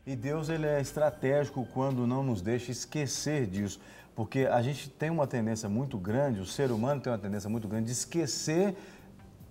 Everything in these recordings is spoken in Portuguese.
E Deus, ele é estratégico quando não nos deixa esquecer disso, porque a gente tem uma tendência muito grande, o ser humano tem uma tendência muito grande de esquecer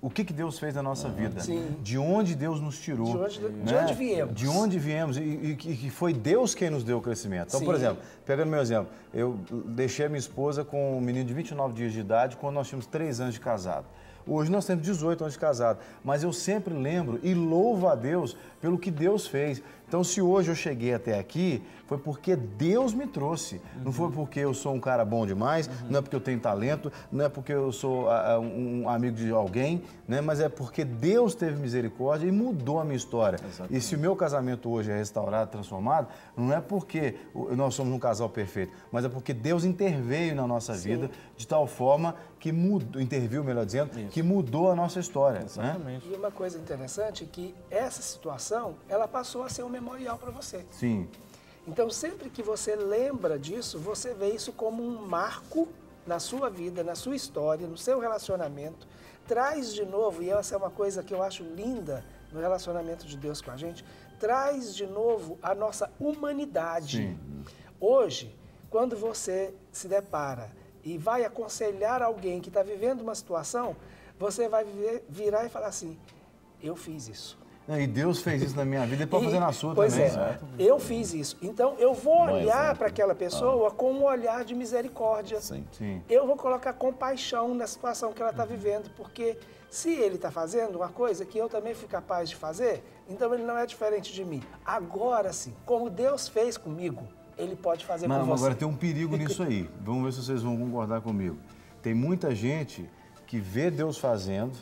o que Deus fez na nossa vida, de onde Deus nos tirou. De onde viemos. De onde viemos e que foi Deus quem nos deu o crescimento. Então, por exemplo, pegando meu exemplo, eu deixei a minha esposa com um menino de 29 dias de idade quando nós tínhamos 3 anos de casado. Hoje nós temos 18 anos de casado, mas eu sempre lembro e louvo a Deus pelo que Deus fez. Então, se hoje eu cheguei até aqui, foi porque Deus me trouxe. Não foi porque eu sou um cara bom demais, não é porque eu tenho talento, não é porque eu sou um amigo de alguém, né? Mas é porque Deus teve misericórdia e mudou a minha história. Exatamente. E se o meu casamento hoje é restaurado, transformado, não é porque nós somos um casal perfeito, mas é porque Deus interveio na nossa vida de tal forma que mudou, interviu, melhor dizendo, que mudou a nossa história. Exatamente. Né? E uma coisa interessante é que essa situação, ela passou a ser um memorial para você. Sim. Então, sempre que você lembra disso, você vê isso como um marco na sua vida, na sua história, no seu relacionamento. Traz de novo, e essa é uma coisa que eu acho linda no relacionamento de Deus com a gente, traz de novo a nossa humanidade. Sim. Hoje, quando você se depara e vai aconselhar alguém que está vivendo uma situação, você vai virar e falar assim, eu fiz isso. E Deus fez isso na minha vida e pode fazer na sua pois também. Pois é, eu fiz isso. Então, eu vou olhar para aquela pessoa com um olhar de misericórdia. Sim. Sim. Eu vou colocar compaixão na situação que ela está vivendo, porque se ele está fazendo uma coisa que eu também fui capaz de fazer, então ele não é diferente de mim. Agora sim, como Deus fez comigo, ele pode fazer com você. Agora tem um perigo nisso aí. Vamos ver se vocês vão concordar comigo. Tem muita gente que vê Deus fazendo,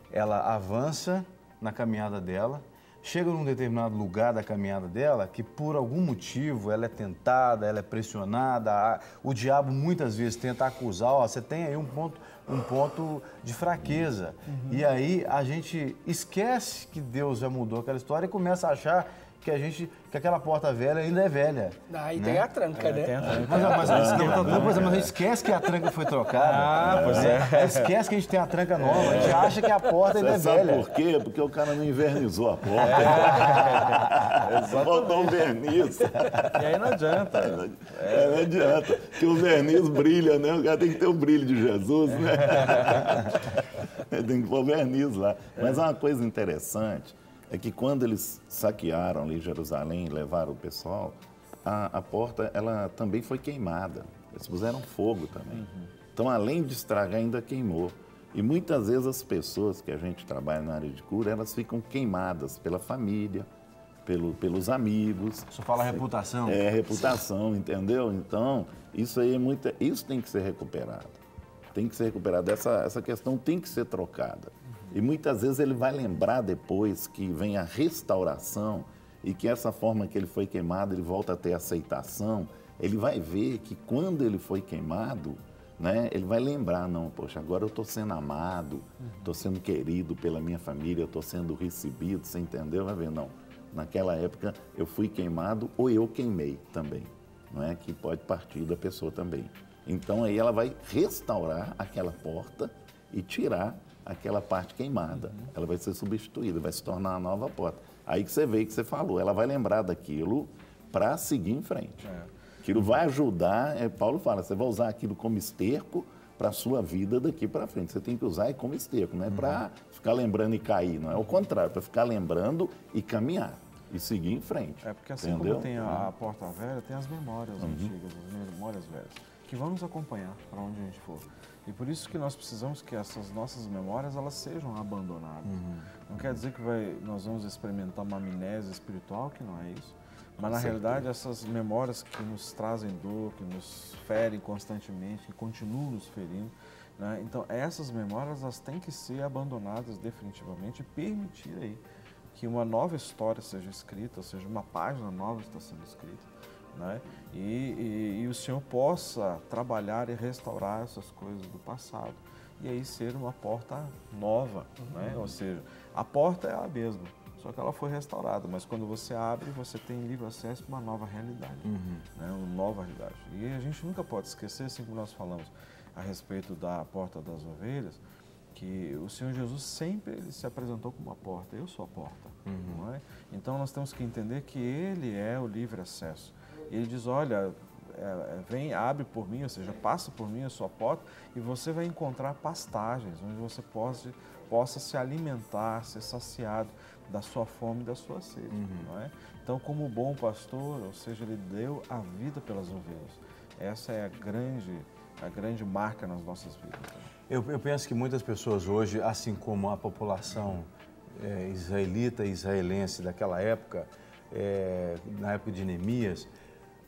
ela avança na caminhada dela, chega num determinado lugar da caminhada dela que por algum motivo ela é tentada, ela é pressionada, o diabo muitas vezes tenta acusar, ó, você tem aí um ponto de fraqueza. E aí a gente esquece que Deus já mudou aquela história e começa a achar que aquela porta velha ainda é velha. Aí tem a tranca, né? Tem a tranca. Mas a gente esquece que a tranca foi trocada. Pois é. Esquece que a gente tem a tranca nova. A gente acha que a porta ainda é velha. Sabe por quê? Porque o cara não invernizou a porta. Faltou um verniz. E aí não adianta. Não adianta. Porque o verniz brilha, né? O cara tem que ter o brilho de Jesus, né? Tem que pôr verniz lá. Mas uma coisa interessante é que quando eles saquearam ali Jerusalém e levaram o pessoal, a porta ela também foi queimada. Eles puseram fogo também. Então, além de estragar, ainda queimou. E muitas vezes as pessoas que a gente trabalha na área de cura, elas ficam queimadas pela família, pelos amigos. Isso fala reputação. É, reputação, entendeu? Então, isso aí isso tem que ser recuperado. Tem que ser recuperado. Essa questão tem que ser trocada. E muitas vezes ele vai lembrar depois que vem a restauração e que essa forma que ele foi queimado, ele volta a ter aceitação. Ele vai ver que quando ele foi queimado, né, ele vai lembrar, não, poxa, agora eu estou sendo amado, estou sendo querido pela minha família, estou sendo recebido, você entendeu? Vai ver, não, naquela época eu fui queimado ou eu queimei também, não é? Que pode partir da pessoa também. Então aí ela vai restaurar aquela porta e tirar aquela parte queimada. Ela vai ser substituída, vai se tornar uma nova porta. Aí que você vê que você falou, ela vai lembrar daquilo para seguir em frente. Aquilo vai ajudar, Paulo fala, você vai usar aquilo como esterco para a sua vida daqui para frente. Você tem que usar como esterco, não é para ficar lembrando e cair, não é o contrário, para ficar lembrando e caminhar e seguir em frente. É porque assim como tem a porta velha, tem as memórias antigas, as memórias velhas, que vão nos acompanhar para onde a gente for. E por isso que nós precisamos que essas nossas memórias elas sejam abandonadas. Não quer dizer que nós vamos experimentar uma amnésia espiritual, que não é isso. Mas na realidade essas memórias que nos trazem dor, que nos ferem constantemente, que continuam nos ferindo, né? Então essas memórias elas têm que ser abandonadas definitivamente e permitir aí que uma nova história seja escrita, ou seja, uma página nova está sendo escrita. Né? E o Senhor possa trabalhar e restaurar essas coisas do passado e aí ser uma porta nova, né? Ou seja, a porta é a mesma, só que ela foi restaurada, mas quando você abre, você tem livre acesso para uma nova realidade, né? Uma nova realidade. E a gente nunca pode esquecer, assim como nós falamos a respeito da porta das ovelhas, que o Senhor Jesus sempre ele se apresentou como a porta. Eu sou a porta, não é? Então nós temos que entender que Ele é o livre acesso. Ele diz, olha, vem, abre por mim, ou seja, passa por mim a sua porta e você vai encontrar pastagens onde você possa se alimentar, ser saciado da sua fome e da sua sede, não é? Então, como bom pastor, ou seja, ele deu a vida pelas ovelhas. Essa é a grande marca nas nossas vidas. Eu penso que muitas pessoas hoje, assim como a população israelita e israelense daquela época, na época de Neemias,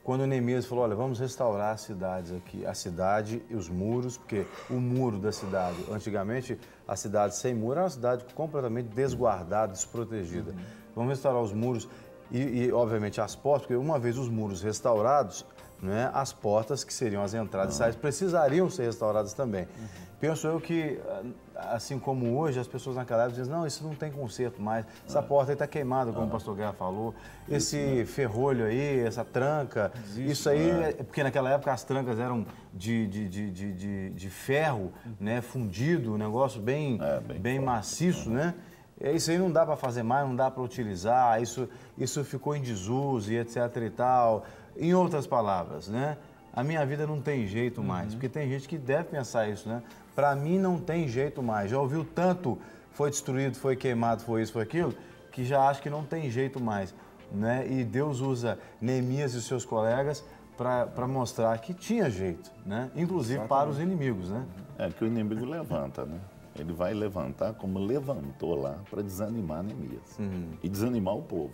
quando Neemias falou, olha, vamos restaurar as cidades aqui, a cidade e os muros, porque o muro da cidade, antigamente a cidade sem muro era uma cidade completamente desguardada, desprotegida. Vamos restaurar os muros e obviamente as portas, porque uma vez os muros restaurados, né, as portas, que seriam as entradas e saídas, precisariam ser restauradas também. Penso eu que, assim como hoje, as pessoas naquela época dizem, não, isso não tem conserto mais, essa porta aí está queimada, como o pastor Guerra falou, esse ferrolho aí, essa tranca, isso aí, porque naquela época as trancas eram de ferro, né, fundido, um negócio bem maciço, né? Isso aí não dá para fazer mais, não dá para utilizar, isso ficou em desuso e etc e tal. Em outras palavras, né? A minha vida não tem jeito mais, porque tem gente que deve pensar isso, né? Para mim não tem jeito mais. Já ouviu tanto, foi destruído, foi queimado, foi isso, foi aquilo, que já acha que não tem jeito mais, né? E Deus usa Neemias e os seus colegas para mostrar que tinha jeito, né? Inclusive para os inimigos, né? É que o inimigo levanta, né? Ele vai levantar como levantou lá para desanimar Neemias e desanimar o povo.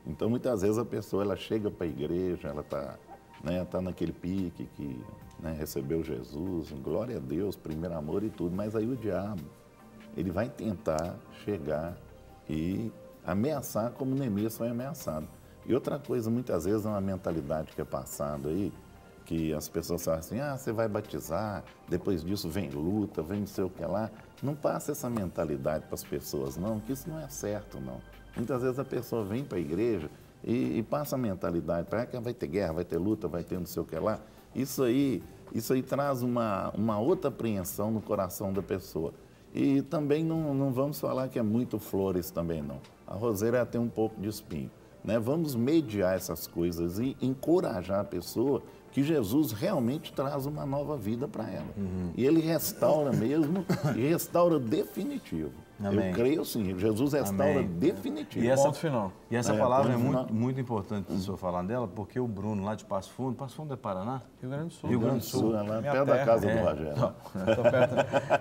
Então, muitas vezes a pessoa ela chega para a igreja, ela está tá naquele pique que recebeu Jesus, glória a Deus, primeiro amor e tudo, mas aí o diabo, ele vai tentar chegar e ameaçar como Neemias foi ameaçado. E outra coisa, muitas vezes é uma mentalidade que é passada aí, que as pessoas falam assim, você vai batizar, depois disso vem luta, vem não sei o que lá. Não passa essa mentalidade para as pessoas, não, que isso não é certo, não. Muitas vezes a pessoa vem para a igreja e passa a mentalidade para que vai ter guerra, vai ter luta, vai ter não sei o que lá. Isso aí traz uma outra apreensão no coração da pessoa. E também não vamos falar que é muito flores também, não. A roseira tem um pouco de espinho, né? Vamos mediar essas coisas e encorajar a pessoa que Jesus realmente traz uma nova vida para ela. E Ele restaura mesmo e restaura definitivo. Amém. Eu creio sim, Jesus restaura definitivo. Ponto final. E essa palavra é muito importante o senhor falar dela, porque o Bruno lá de Passo Fundo é Paraná? Rio Grande do Sul. Rio Grande do Sul. É lá perto da casa do Rogério. Estou perto.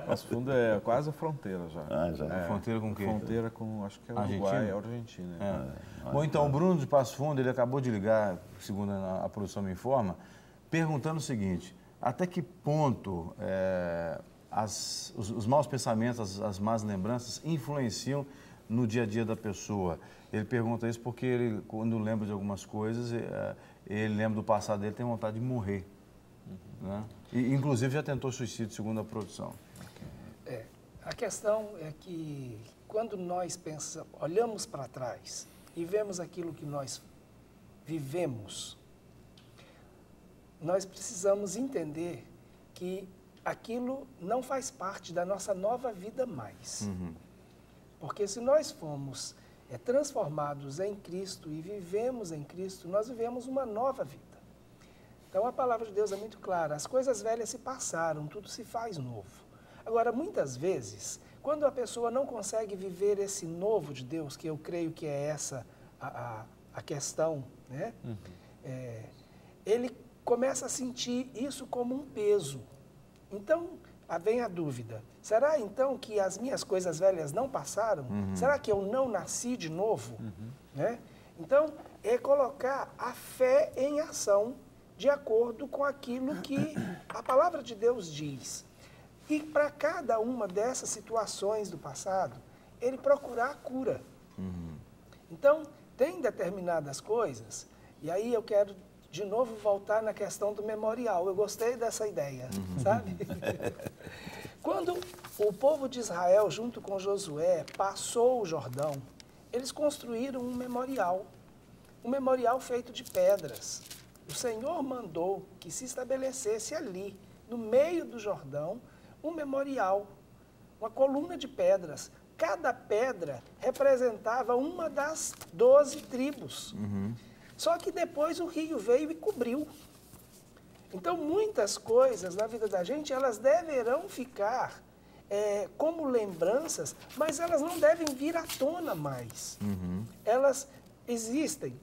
Passo Fundo é quase a fronteira já. Já. Fronteira com o quê? Fronteira com, acho que é Argentina? Uruguai, é Argentina. Bom, então, o Bruno de Passo Fundo, ele acabou de ligar, segundo a produção me informa, perguntando o seguinte, até que ponto os maus pensamentos, as más lembranças influenciam no dia a dia da pessoa? Ele pergunta isso porque ele, quando lembra de algumas coisas, ele lembra do passado dele, tem vontade de morrer. Né? E, inclusive, já tentou suicídio, segundo a produção. A questão é que quando nós olhamos para trás e vemos aquilo que nós vivemos, nós precisamos entender que aquilo não faz parte da nossa nova vida mais. Porque se nós fomos transformados em Cristo e vivemos em Cristo, nós vivemos uma nova vida. Então a palavra de Deus é muito clara, as coisas velhas se passaram, tudo se faz novo. Agora, muitas vezes, quando a pessoa não consegue viver esse novo de Deus, que eu creio que é essa a questão, né? Ele começa a sentir isso como um peso. Então, vem a dúvida, será então que as minhas coisas velhas não passaram? Será que eu não nasci de novo? Né? Então, é colocar a fé em ação de acordo com aquilo que a palavra de Deus diz. E para cada uma dessas situações do passado, ele procurar a cura. Então, tem determinadas coisas, e aí eu quero de novo voltar na questão do memorial. Eu gostei dessa ideia, sabe? Quando o povo de Israel, junto com Josué, passou o Jordão, eles construíram um memorial feito de pedras. O Senhor mandou que se estabelecesse ali, no meio do Jordão, um memorial uma coluna de pedras. Cada pedra representava uma das 12 tribos. Só que depois o rio veio e cobriu. Então, muitas coisas na vida da gente, elas deverão ficar como lembranças, mas elas não devem vir à tona mais. Elas existem.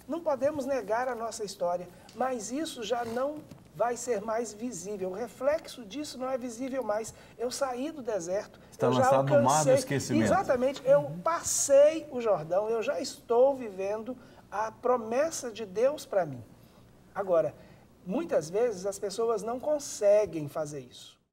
Não podemos negar a nossa história, mas isso já não vai ser mais visível. O reflexo disso não é visível mais. Eu saí do deserto. Está eu já lançado alcancei, no mar do esquecimento. Exatamente. Eu passei o Jordão, eu já estou vivendo a promessa de Deus para mim. Agora, muitas vezes as pessoas não conseguem fazer isso.